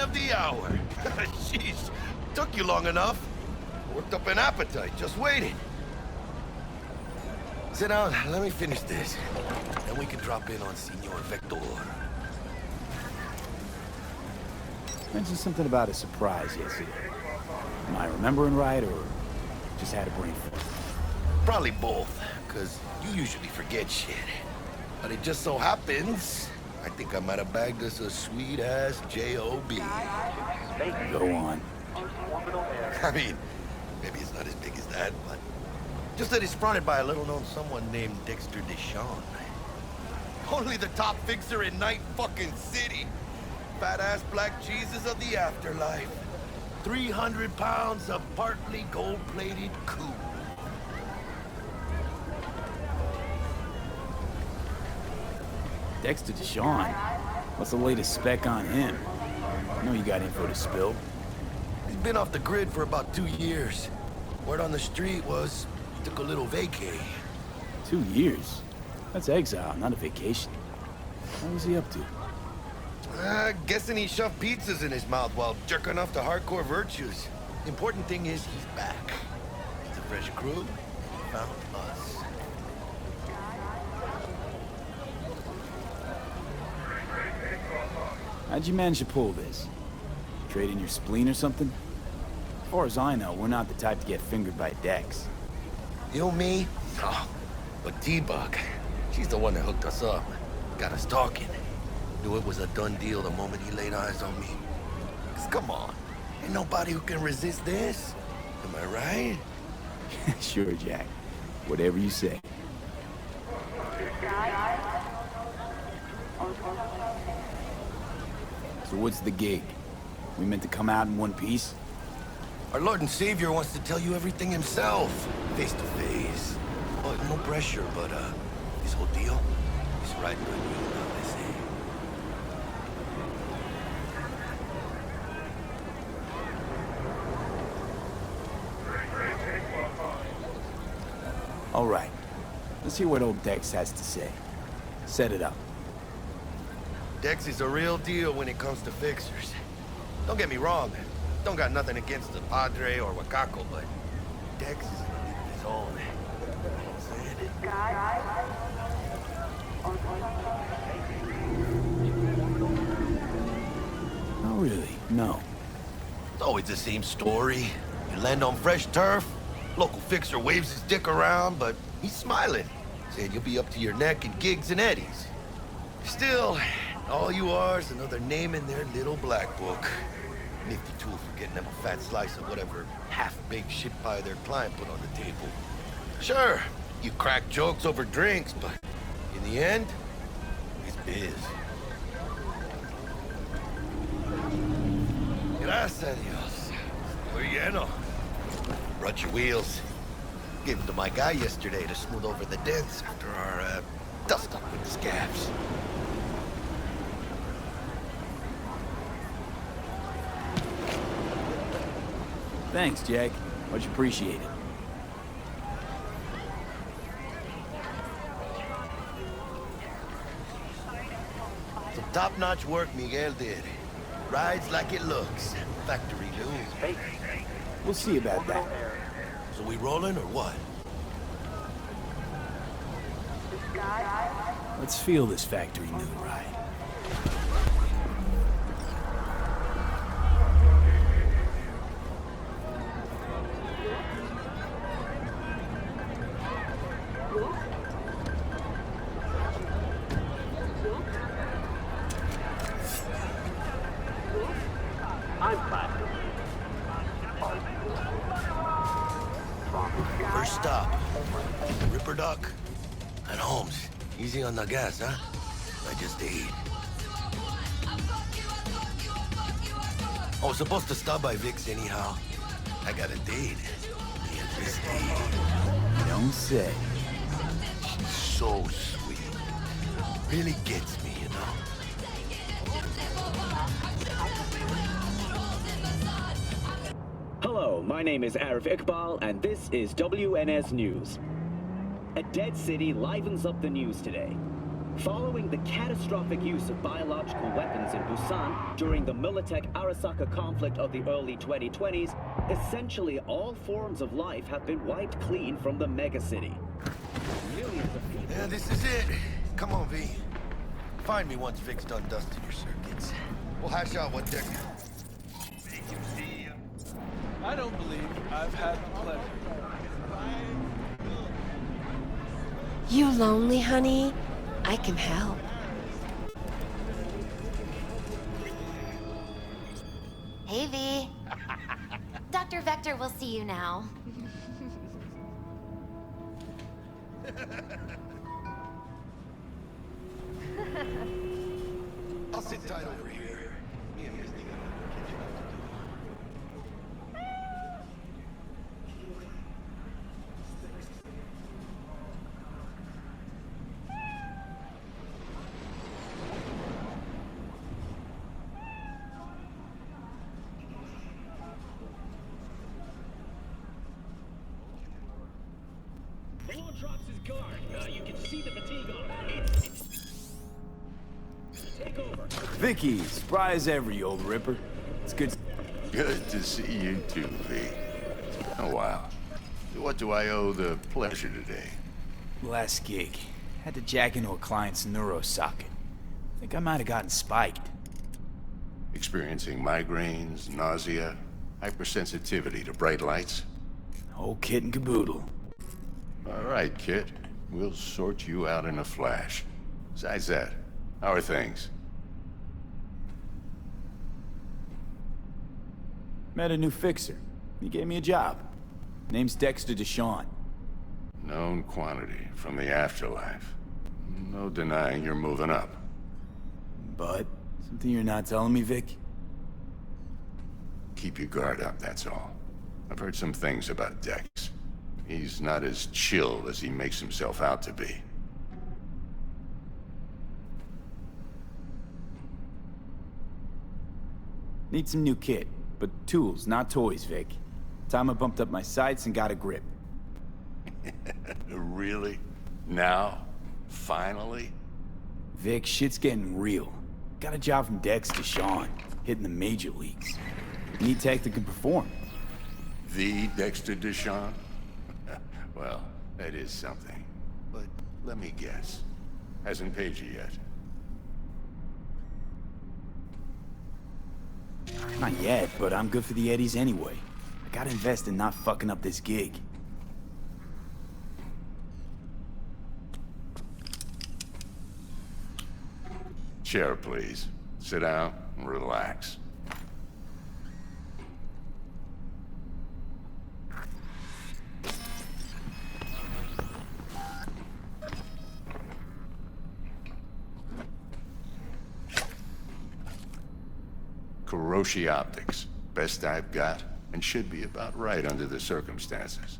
of the hour. Jeez, took you long enough. Worked up an appetite, just waiting. Sit down, let me finish this. Then we can drop in on Senor Vector. Mentioned something about a surprise yesterday. Am I remembering right, or just had a brain fart? Probably both, because you usually forget shit. But it just so happens, I think I might have bagged us a sweet-ass J.O.B. Go on. I mean, maybe it's not as big as that, but just that it's fronted by a little-known someone named Dexter Deshawn. Only the top fixer in Night fucking City. Fat-ass black Jesus of the afterlife. 300 pounds of partly gold-plated cool. Dexter Deshawn? What's the latest spec on him? I know you got info to spill. He's been off the grid for about 2 years. Word on the street was he took a little vacay. 2 years? That's exile, not a vacation. What was he up to? Guessing he shoved pizzas in his mouth while jerking off to hardcore virtues. Important thing is he's back. It's a fresh crew. Found us. How'd you manage to pull this? Trade in your spleen or something? As far as I know, we're not the type to get fingered by Dex. You, me? Oh, but T-Bug, she's the one that hooked us up. Got us talking. Knew it was a done deal the moment he laid eyes on me. 'Cause come on, ain't nobody who can resist this. Am I right? Sure, Jack. Whatever you say. So what's the gig? We meant to come out in one piece? Our Lord and Savior wants to tell you everything himself, face to face. Oh, no pressure, but this whole deal is riding on you now, I say. All right. Let's hear what old Dex has to say. Set it up. Dex is a real deal when it comes to fixers. Don't get me wrong. Don't got nothing against the Padre or Wakako, but Dex is in a league of his own. You know what I'm saying? Oh, really? No. It's always the same story. You land on fresh turf, local fixer waves his dick around, but he's smiling, saying you'll be up to your neck in gigs and eddies. Still, all you are is another name in their little black book. Nifty tool for getting them a fat slice of whatever half-baked shit pie their client put on the table. Sure, you crack jokes over drinks, but in the end, it's biz. Gracias a Dios. Muy lleno. Brought your wheels. Gave them to my guy yesterday to smooth over the dents after our, dust-up with the scabs. Thanks, Jack. Much appreciated. Some top-notch work Miguel did. Rides like it looks. Factory new. We'll see about that. So we rolling or what? Let's feel this factory new ride. First stop. Ripper Duck. And Holmes. Easy on the gas, huh? I just ate. I was supposed to stop by Vic's anyhow. I got a date. Me and this date. Don't say. She's so sweet. Really gets me, you know? Hello, my name is Arif Iqbal, and this is WNS News. A dead city livens up the news today. Following the catastrophic use of biological weapons in Busan during the Militech-Arasaka conflict of the early 2020s, essentially all forms of life have been wiped clean from the megacity. Millions of people... Yeah, this is it. Come on, V. Find me once Vic's done dusting your circuits. We'll hash out what deck. I don't believe I've had the pleasure. You lonely, honey? I can help. Hey, V. Dr. Vector will see you now. I'll sit tight over here. Me and Misty got a kitchen Lord drops his guard. You can see the fatigue on him. Take over. Vicky, spry as ever, you old ripper. It's good. Good to see you too, V. Oh, wow. What do I owe the pleasure today? Last gig. Had to jack into a client's neuro socket. Think I might have gotten spiked. Experiencing migraines, nausea, hypersensitivity to bright lights? Whole kit and caboodle. All right, kid. We'll sort you out in a flash. Besides that, how are things? Met a new fixer. He gave me a job. Name's Dexter Deshawn. Known quantity from the afterlife. No denying you're moving up. But, something you're not telling me, Vic? Keep your guard up, that's all. I've heard some things about Dex. He's not as chill as he makes himself out to be. Need some new kit, but tools, not toys, Vic. Time I bumped up my sights and got a grip. Really? Now? Finally? Vic, shit's getting real. Got a job from Dex Deshawn, hitting the major leagues. Need tech that can perform. The Dexter Deshawn? Well, that is something. But let me guess. Hasn't paid you yet. Not yet, but I'm good for the Eddies anyway. I gotta invest in not fucking up this gig. Chair, please. Sit down and relax. Kuroshi Optics. Best I've got, and should be about right under the circumstances.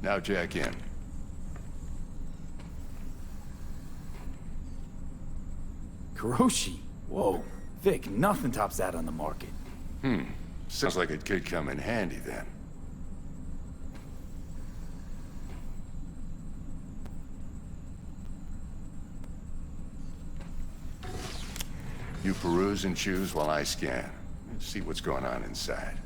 Now jack in. Kuroshi? Whoa. Vic, nothing tops that on the market. Sounds like it could come in handy then. You peruse and choose while I scan. See what's going on inside.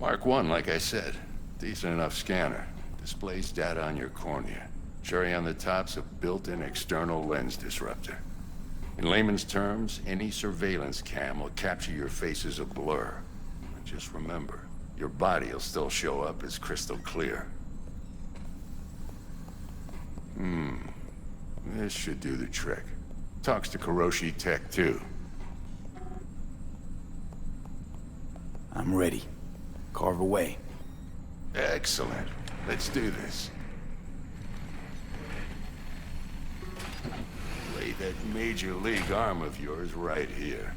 Mark 1, like I said. Decent enough scanner. Displays data on your cornea. Cherry on the top's a built-in external lens disruptor. In layman's terms, any surveillance cam will capture your face as a blur. And just remember, your body will still show up as crystal clear. This should do the trick. Talks to Kuroshi Tech, too. I'm ready. Carve away. Excellent. Let's do this. Lay that major league arm of yours right here.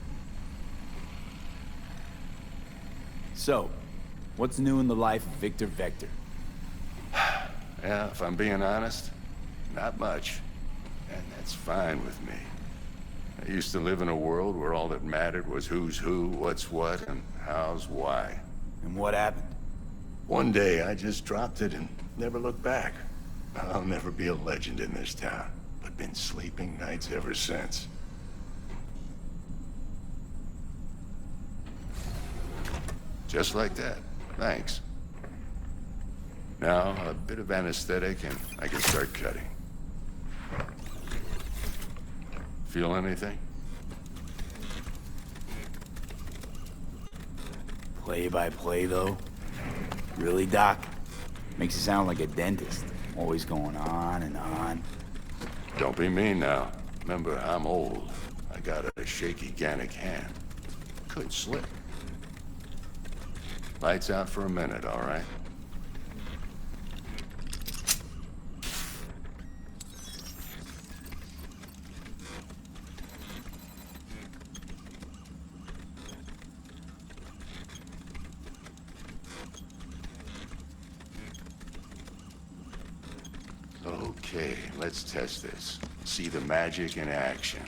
So, what's new in the life of Victor Vector? Yeah, if I'm being honest, not much. And that's fine with me. I used to live in a world where all that mattered was who's who, what's what, and how's why. And what happened? One day, I just dropped it and never looked back. I'll never be a legend in this town, but been sleeping nights ever since. Just like that. Thanks. Now, a bit of anesthetic and I can start cutting. Feel anything? Play by play, though? Really, Doc? Makes you sound like a dentist. Always going on and on. Don't be mean now. Remember, I'm old. I got a shaky Gannic hand. Could slip. Lights out for a minute, all right? Okay, let's test this. See the magic in action.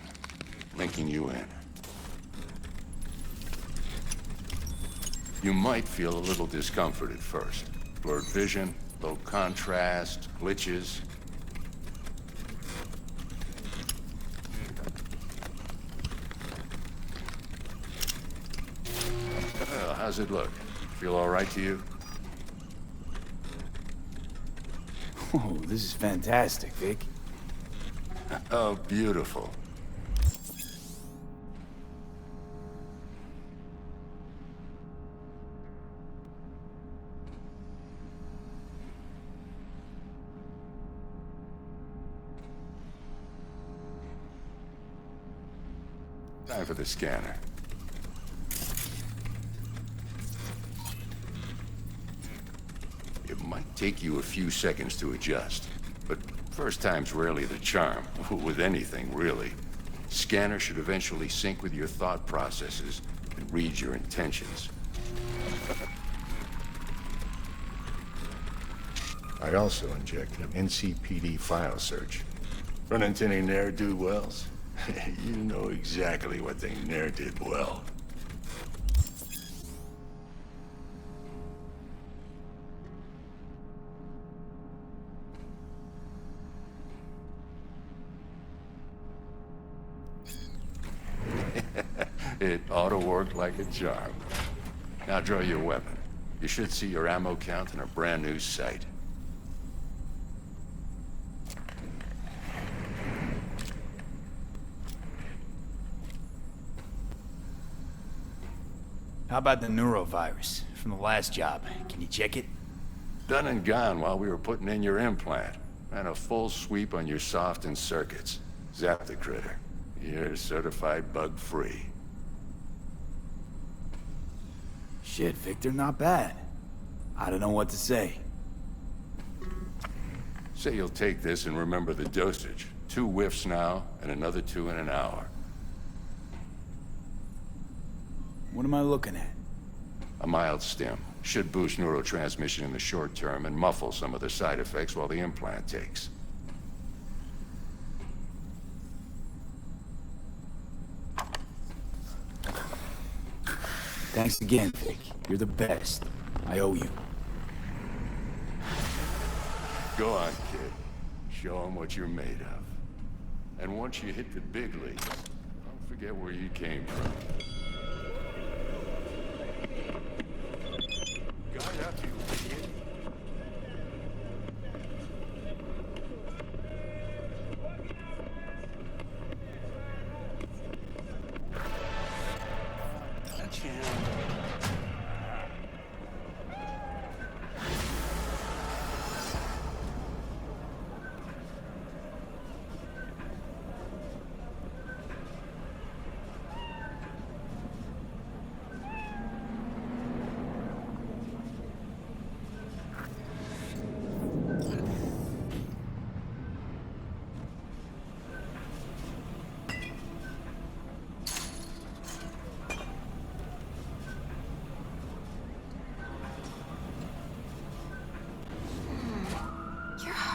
Linking you in. You might feel a little discomfort at first. Blurred vision, low contrast, glitches. Well, how's it look? Feel all right to you? Oh, this is fantastic, Vic. Oh, beautiful. Time for the scanner. It might take you a few seconds to adjust, but first time's rarely the charm, with anything, really. Scanner should eventually sync with your thought processes and read your intentions. I also injected an NCPD file search. Run into any ne'er-do-wells? You know exactly what they ne'er did well. It ought to work like a charm. Now draw your weapon. You should see your ammo count in a brand new sight. How about the neurovirus from the last job? Can you check it? Done and gone while we were putting in your implant. And a full sweep on your soft and circuits. Zap the critter. You're certified bug-free. Shit, Victor, not bad. I don't know what to say. Say you'll take this and remember the dosage. 2 whiffs now, and another 2 in an hour. What am I looking at? A mild stim. Should boost neurotransmission in the short term and muffle some of the side effects while the implant takes. Thanks again, Vic. You're the best. I owe you. Go on, kid. Show them what you're made of. And once you hit the big leagues, don't forget where you came from.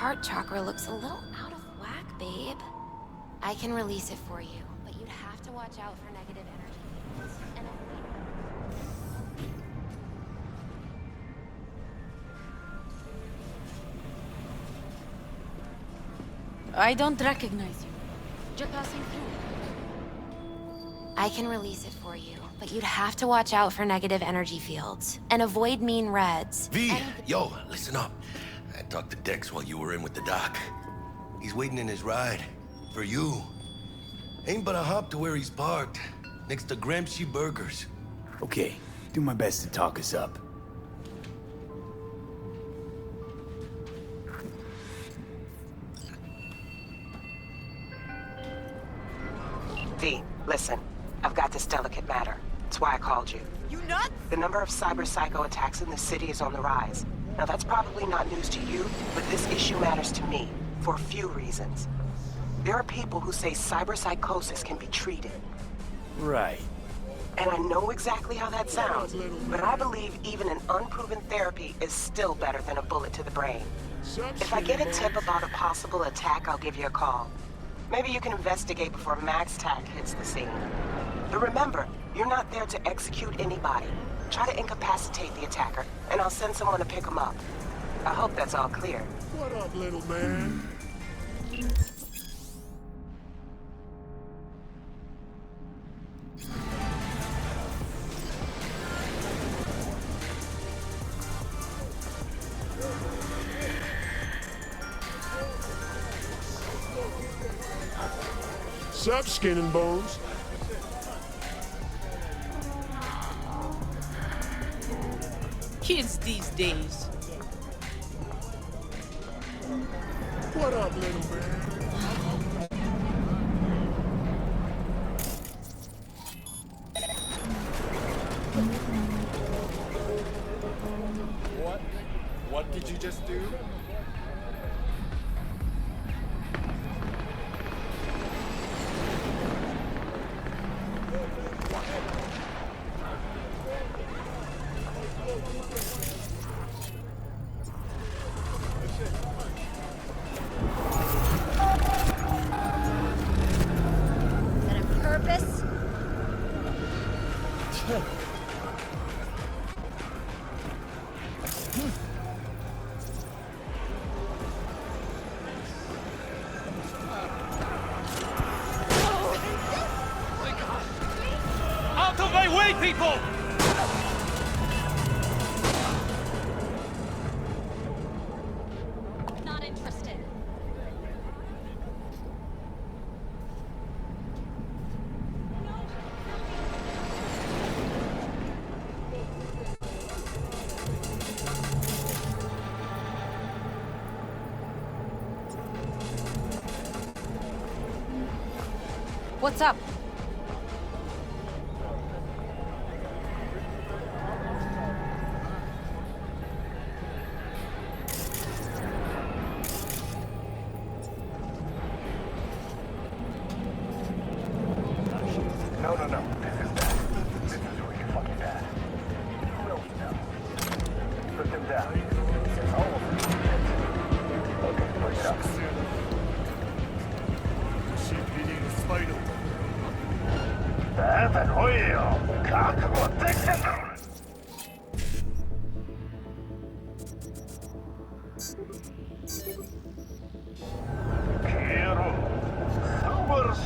heart chakra looks a little out of whack, babe. I can release it for you, but you'd have to watch out for negative energy. And I don't recognize you. Just passing through. I can release it for you, but you'd have to watch out for negative energy fields and avoid mean reds. V, yo, listen up. I talked to Dex while you were in with the doc. He's waiting in his ride. For you. Ain't but a hop to where he's parked. Next to Gramsci Burgers. Okay, do my best to talk us up. V, listen. I've got this delicate matter. That's why I called you. You nuts? The number of cyber-psycho attacks in the city is on the rise. Now that's probably not news to you, but this issue matters to me, for a few reasons. There are people who say cyberpsychosis can be treated. Right. And I know exactly how that sounds, but I believe even an unproven therapy is still better than a bullet to the brain. If I get a tip about a possible attack, I'll give you a call. Maybe you can investigate before Max Tack hits the scene. But remember, you're not there to execute anybody. Try to incapacitate the attacker, and I'll send someone to pick him up. I hope that's all clear. What up, little man? Sup, Skin and Bones? Kids these days. What up, little man? What did you just do? Is that a purpose? Out of my way, people! Not interested. What's up? No. This is that. This is where you fucking die. Who else now? Put them down. Okay, push it up. Spider. 出てこいよ。覚悟できてんだろ。消えろ。素晴らしい。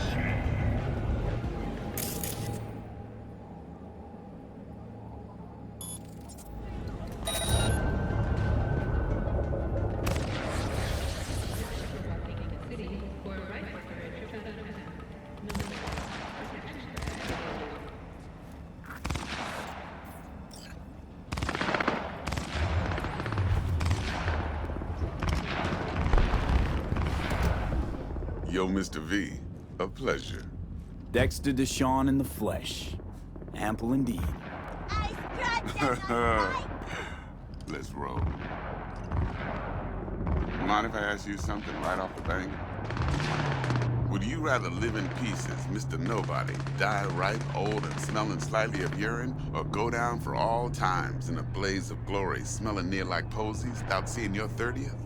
Yo, Mr. V, a pleasure. Dexter Deshawn in the flesh. Ample indeed. Let's roll. Mind if I ask you something right off the bank? Would you rather live in peace as Mr. Nobody, die ripe, old, and smelling slightly of urine, or go down for all times in a blaze of glory, smelling near like posies, without seeing your 30th?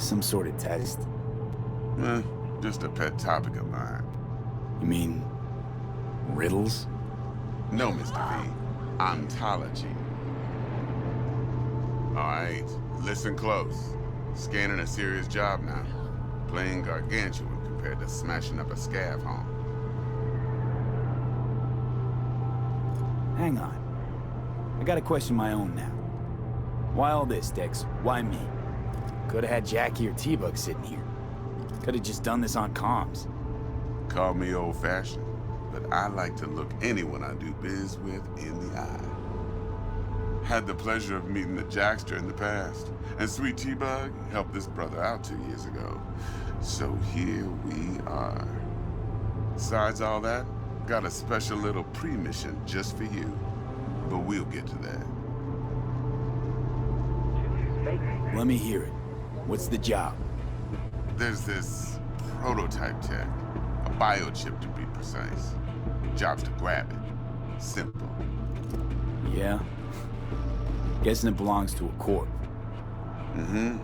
Some sort of test? Just a pet topic of mine. You mean... riddles? No, Mr. V. Ontology. Alright, listen close. Scanning a serious job now. Playing gargantuan compared to smashing up a scav home. Hang on. I gotta question my own now. Why all this, Dex? Why me? Could've had Jackie or T-Bug sitting here. Could've just done this on comms. Call me old-fashioned, but I like to look anyone I do biz with in the eye. Had the pleasure of meeting the Jackster in the past, and Sweet T-Bug helped this brother out 2 years ago. So here we are. Besides all that, got a special little pre-mission just for you. But we'll get to that. Let me hear it. What's the job? There's this prototype tech. A biochip to be precise. Job's to grab it. Simple. Yeah? Guessing it belongs to a corp. Mm-hmm.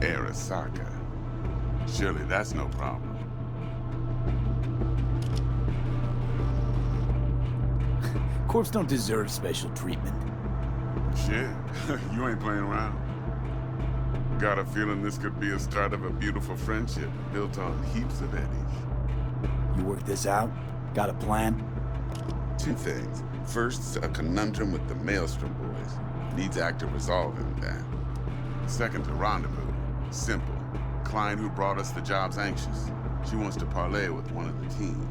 Arasaka. Surely that's no problem. Corps don't deserve special treatment. Shit, you ain't playing around. Got a feeling this could be a start of a beautiful friendship built on heaps of eddies. You work this out? Got a plan? 2 things. First, a conundrum with the Maelstrom boys. Needs active resolving that. Second, a rendezvous. Simple. Client who brought us the job's anxious. She wants to parlay with one of the team.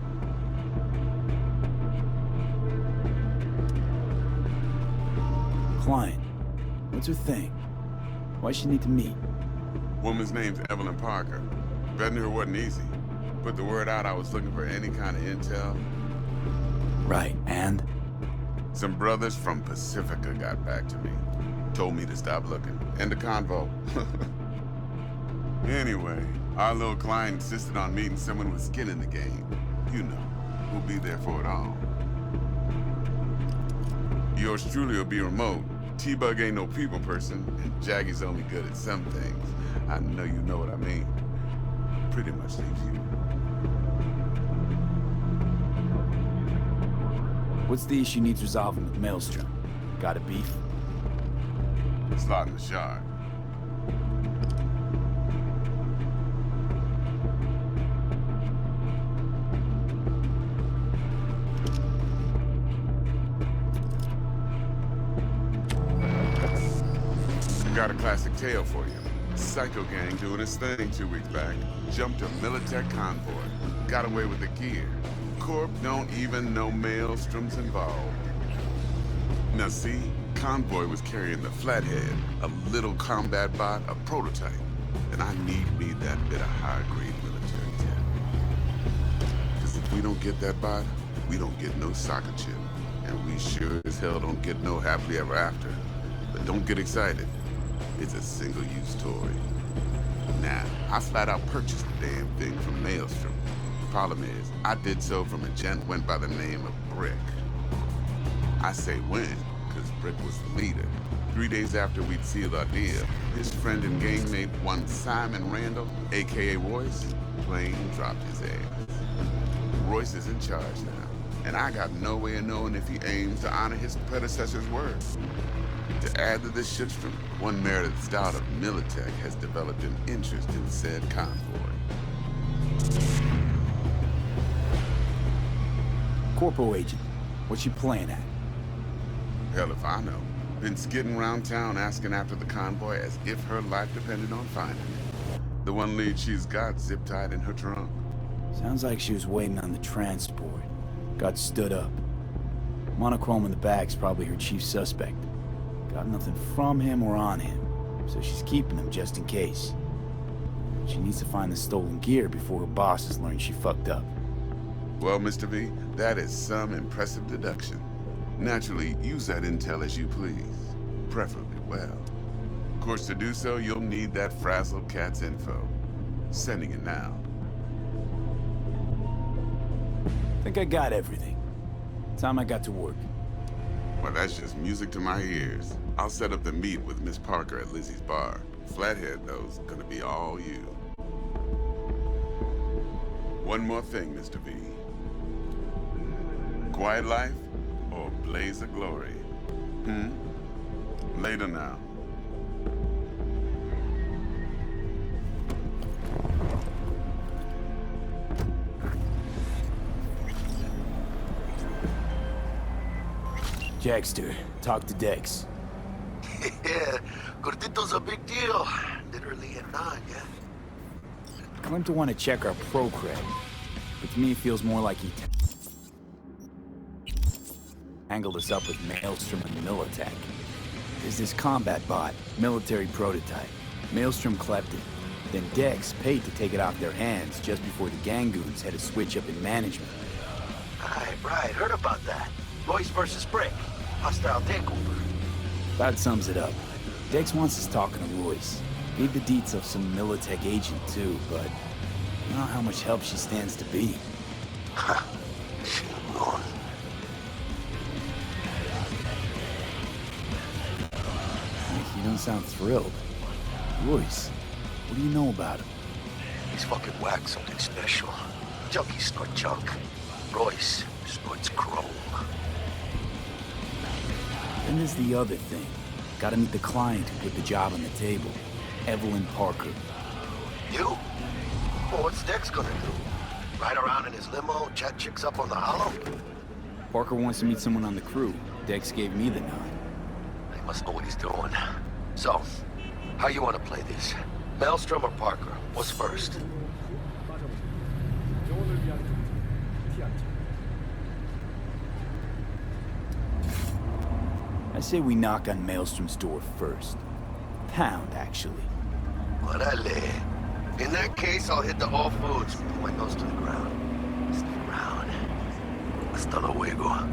Client. What's her thing? Why she need to meet? Woman's name's Evelyn Parker. Betting her wasn't easy. Put the word out I was looking for any kind of intel. Right, and? Some brothers from Pacifica got back to me. Told me to stop looking. End the convo. Anyway, our little client insisted on meeting someone with skin in the game. You know, who'll be there for it all. Yours truly will be remote. T-Bug ain't no people person, and Jaggy's only good at some things. I know you know what I mean. Pretty much leaves you. What's the issue needs resolving with Maelstrom? Got a beef? Slot in the shard. Got a classic tale for you. Psycho gang doing its thing 2 weeks back. Jumped a Militech convoy. Got away with the gear. Corp don't even know Maelstrom's involved. Now see, convoy was carrying the Flathead, a little combat bot, a prototype. And I need me that bit of high-grade military tech. Because if we don't get that bot, we don't get no soccer chip. And we sure as hell don't get no happily ever after. But don't get excited. It's a single-use toy. Now, I flat out purchased the damn thing from Maelstrom. Problem is, I did so from a gent went by the name of Brick. I say when, because Brick was the leader. 3 days after we'd sealed our deal, his friend and gangmate, one Simon Randall, a.k.a. Royce, plain dropped his ass. Royce is in charge now, and I got no way of knowing if he aims to honor his predecessor's word. To add to this shitstorm, one merited stout of Militech has developed an interest in said convoy. Corpo agent. What's she playing at? Hell if I know. Been skidding around town asking after the convoy as if her life depended on finding it. The one lead she's got zip-tied in her trunk. Sounds like she was waiting on the transport. Got stood up. Monochrome in the bag's probably her chief suspect. Got nothing from him or on him, so she's keeping him just in case. She needs to find the stolen gear before her bosses learn she fucked up. Well, Mr. V, that is some impressive deduction. Naturally, use that intel as you please. Preferably well. Of course, to do so, you'll need that frazzled cat's info. Sending it now. Think I got everything. Time I got to work. Well, that's just music to my ears. I'll set up the meet with Miss Parker at Lizzie's bar. Flathead, though's gonna be all you. One more thing, Mr. V. Quiet life or blaze of glory? Later now. Jackster, talk to Dex. Yeah, Gordito's a big deal. Literally a non, yeah? I want to want to check our pro cred, but to me it feels more like he tangled us up with Maelstrom and Militech. There's this combat bot, military prototype. Maelstrom clept it. Then Dex paid to take it off their hands just before the Gangoons had a switch up in management. Right, heard about that. Royce versus Brick. Hostile takeover. That sums it up. Dex wants us talking to Royce. Gave the deets of some Militech agent too, but I don't know how much help she stands to be. You don't sound thrilled. Royce, what do you know about him? He's fucking whack, something special. Junkies snort junk. Royce snorts chrome. Then there's the other thing. Gotta meet the client who put the job on the table. Evelyn Parker. You? Well, what's Dex gonna do? Ride around in his limo, chat chicks up on the hollow? Parker wants to meet someone on the crew. Dex gave me the nod. He must know what he's doing. So, how you want to play this? Maelstrom or Parker? What's first? I say we knock on Maelstrom's door first. Pound, actually. Orale. In that case, I'll hit the All Foods. Put my nose to the ground. Stick around. Hasta luego.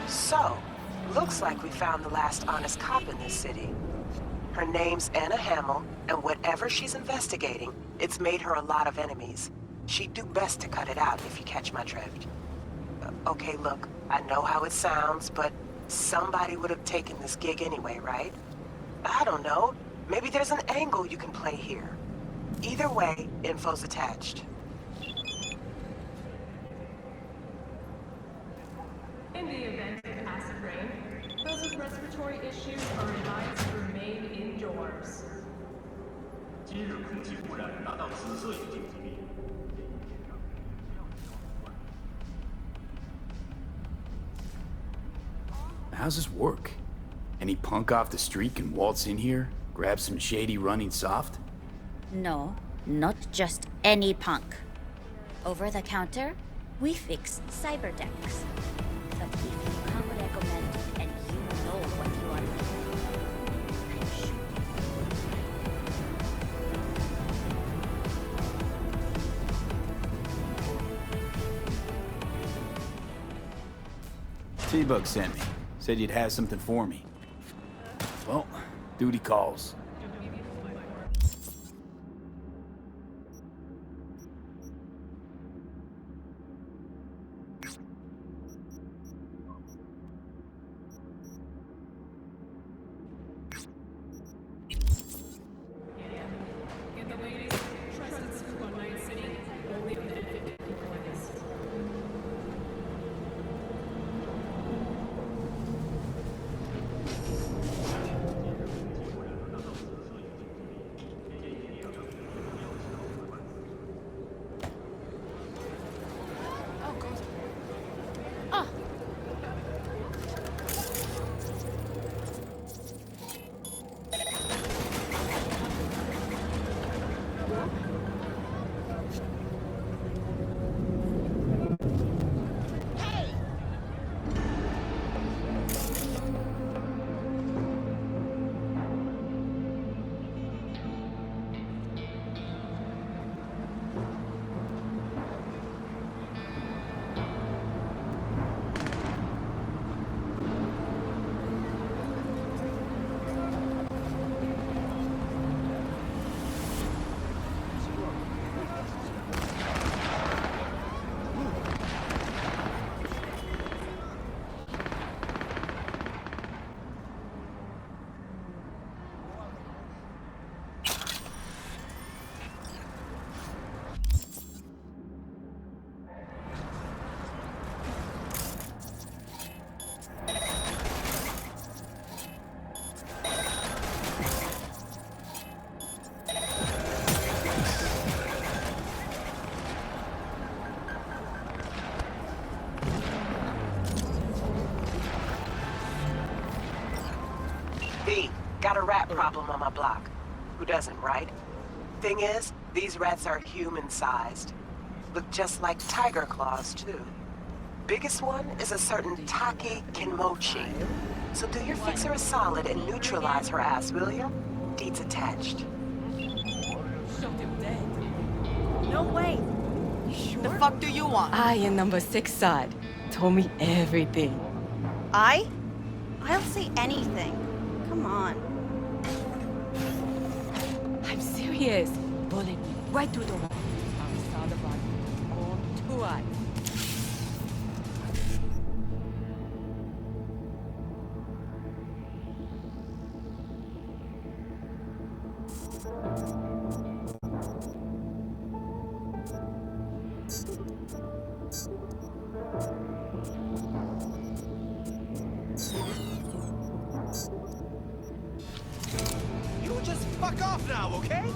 So, looks like we found the last honest cop in this city. Her name's Anna Hamill, and whatever she's investigating, it's made her a lot of enemies. She'd do best to cut it out, if you catch my drift. Okay, look, I know how it sounds, but somebody would have taken this gig anyway, right? I don't know. Maybe there's an angle you can play here. Either way, info's attached. In the event of acid rain, those with respiratory issues are advised to remain indoors. 今日空气污染达到紫色预警级别。 How's this work? Any punk off the street can waltz in here, grab some shady running soft? No, not just any punk. Over the counter, we fix cyberdecks. But if you come recommend and you know what you are doing, I'm sure. T-Bug sent me. Said you'd have something for me. Well, duty calls. Get the latest trusted scoop on Night City, only on the N50 list. a rat problem on my block. Who doesn't, right? Thing is, these rats are human-sized. Look just like tiger claws, too. Biggest one is a certain Taki Kinmochi. So do your fixer a solid and neutralize her ass, will ya? Deeds attached. No way. You sure? The fuck do you want? I am number 6 side. Told me everything. I'll say anything. Come on. I'm serious. Bullet right through the wall. I saw the body. All 2 eyes. You just fuck off now, okay?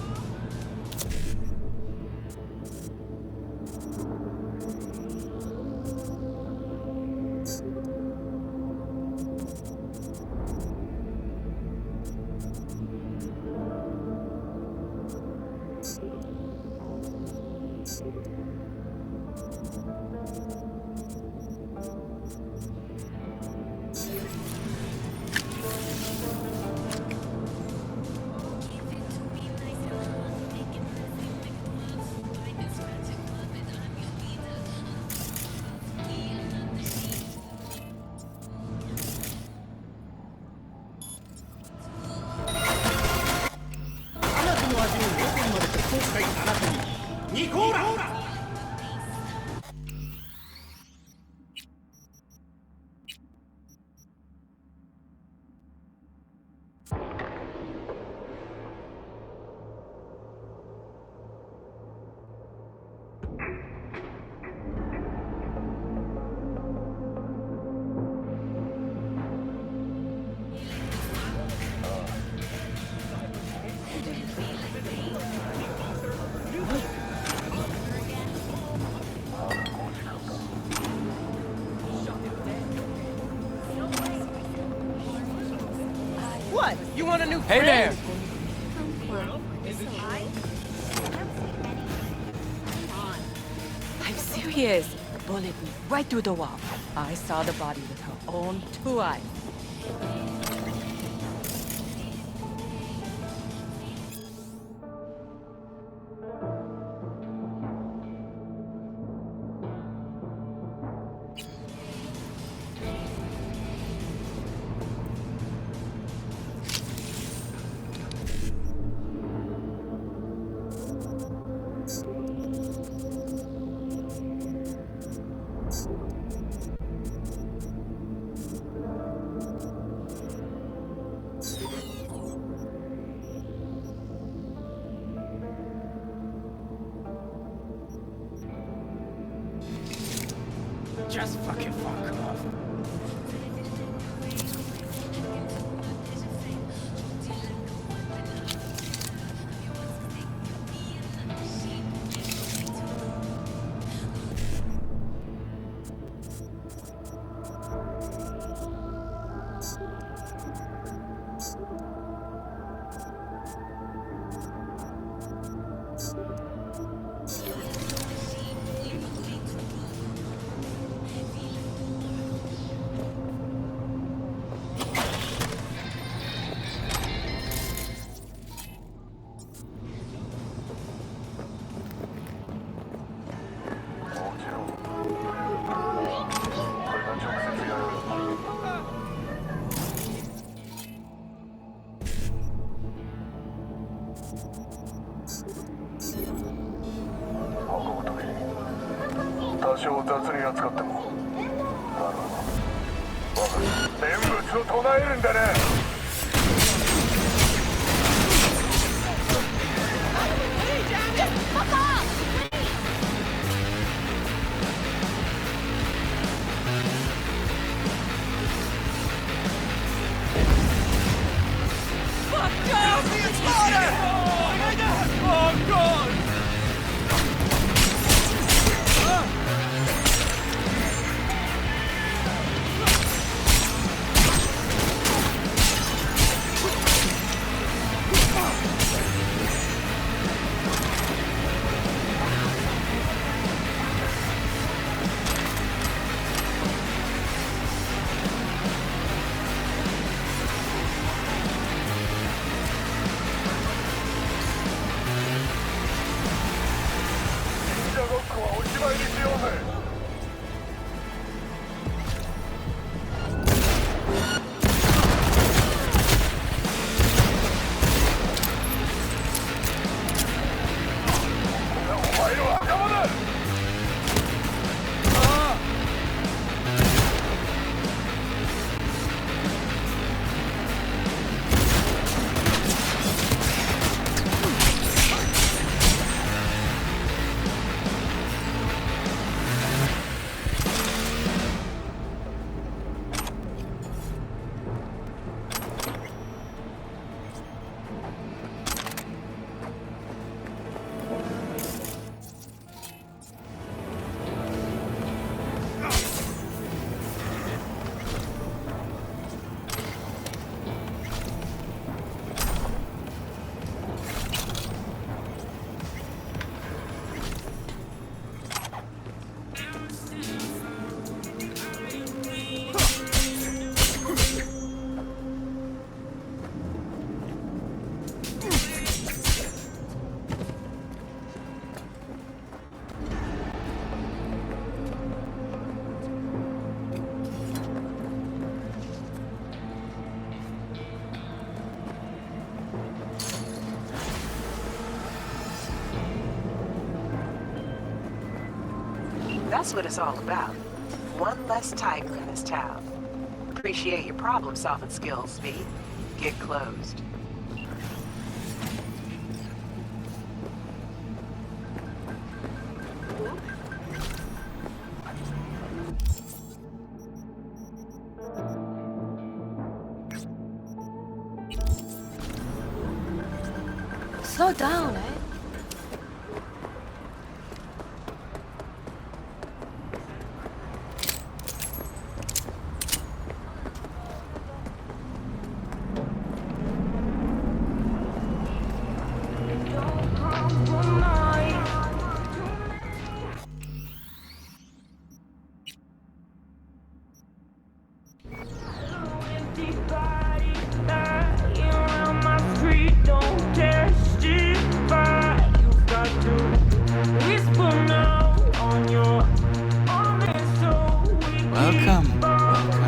What? You want a new Hey friend? I'm serious. Bullet right through the wall. I saw the body with her own 2 eyes. Just fucking fuck off. That's what it's all about. One less tiger in this town. Appreciate your problem-solving skills, Speed. Get closed. Slow down, eh? Welcome. Welcome.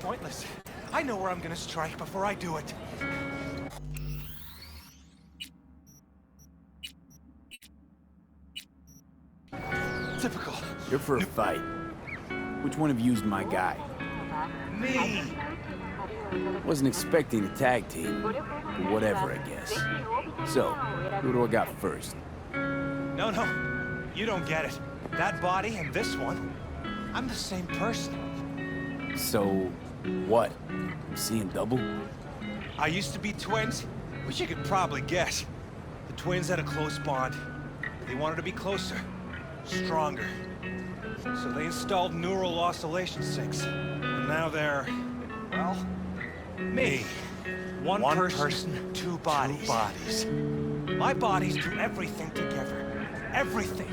Pointless. I know where I'm gonna strike before I do it. Typical. You're for a fight. Which one of you's my guy? Me! Wasn't expecting a tag team, but whatever, I guess. So, who do I got first? No, you don't get it. That body and this one, I'm the same person. So, what? I'm seeing double? I used to be twins, which you could probably guess. The twins had a close bond. They wanted to be closer, stronger. So they installed neural oscillation sinks. And now they're, well, me. One person, two bodies. My bodies do everything together. Everything.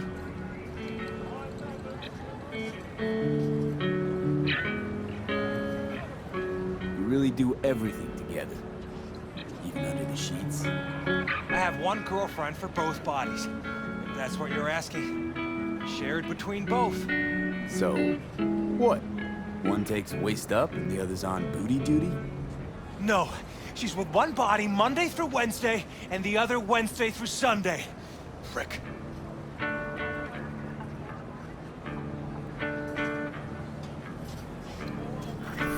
You really do everything together. Even under the sheets. I have one girlfriend for both bodies. If that's what you're asking. Shared between both. So, what? One takes waist up and the other's on booty duty? No. She's with one body Monday through Wednesday, and the other Wednesday through Sunday. Frick.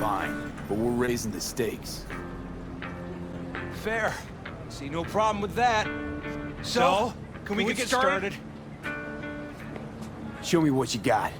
Fine, but we're raising the stakes. Fair. See no problem with that. So, can we get started? Show me what you got.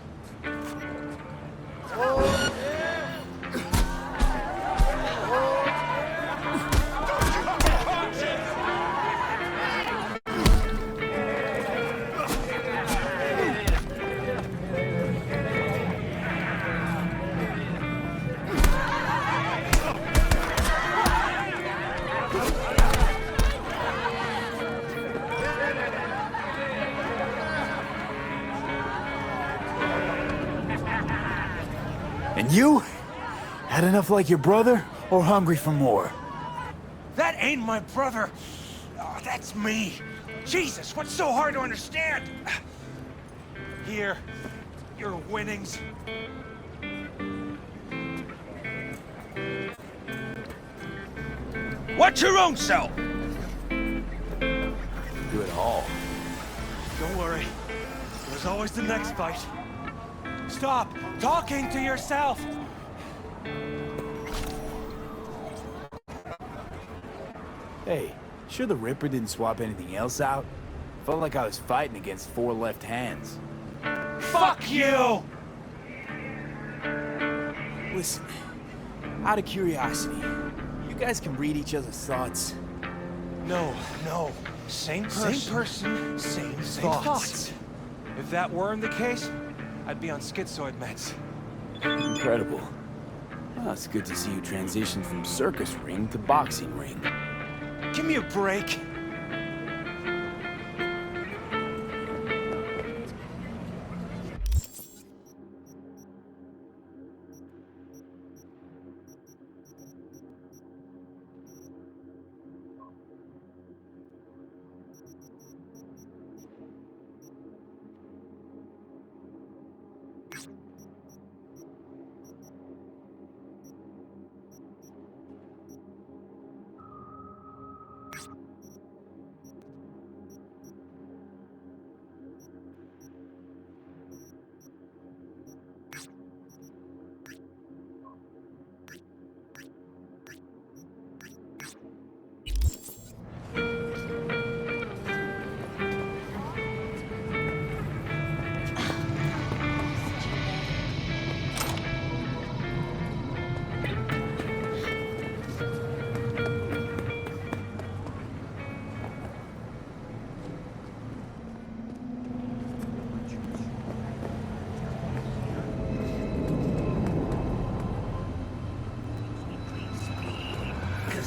And you? Had enough like your brother, or hungry for more? That ain't my brother. Oh, that's me. Jesus, what's so hard to understand? Here, your winnings. Watch your own self. Do it all. Don't worry. There's always the next fight. Stop talking to yourself. Hey, sure the Ripper didn't swap anything else out? Felt like I was fighting against four left hands. Fuck you! Listen, out of curiosity, you guys can read each other's thoughts? No. Same person, same thoughts. If that weren't the case, I'd be on schizoid meds. Incredible. Well, it's good to see you transition from circus ring to boxing ring. Give me a break.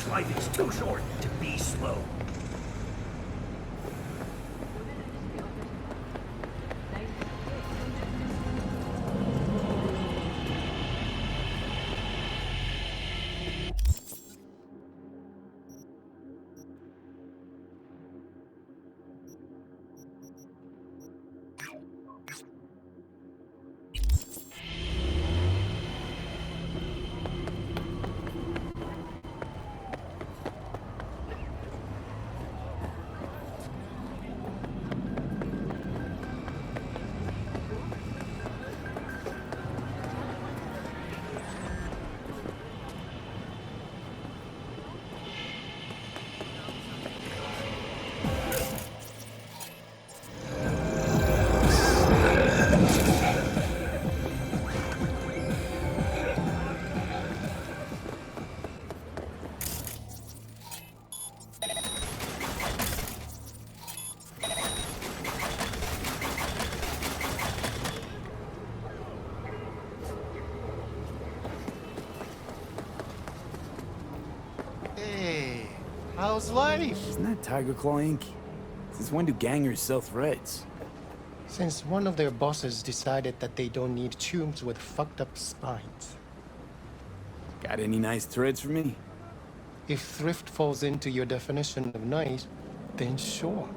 Life is too short to be slow. How's life? Isn't that Tiger Claw Inc? Since when do gangers sell threads? Since one of their bosses decided that they don't need tombs with fucked up spines. Got any nice threads for me? If thrift falls into your definition of nice, then sure.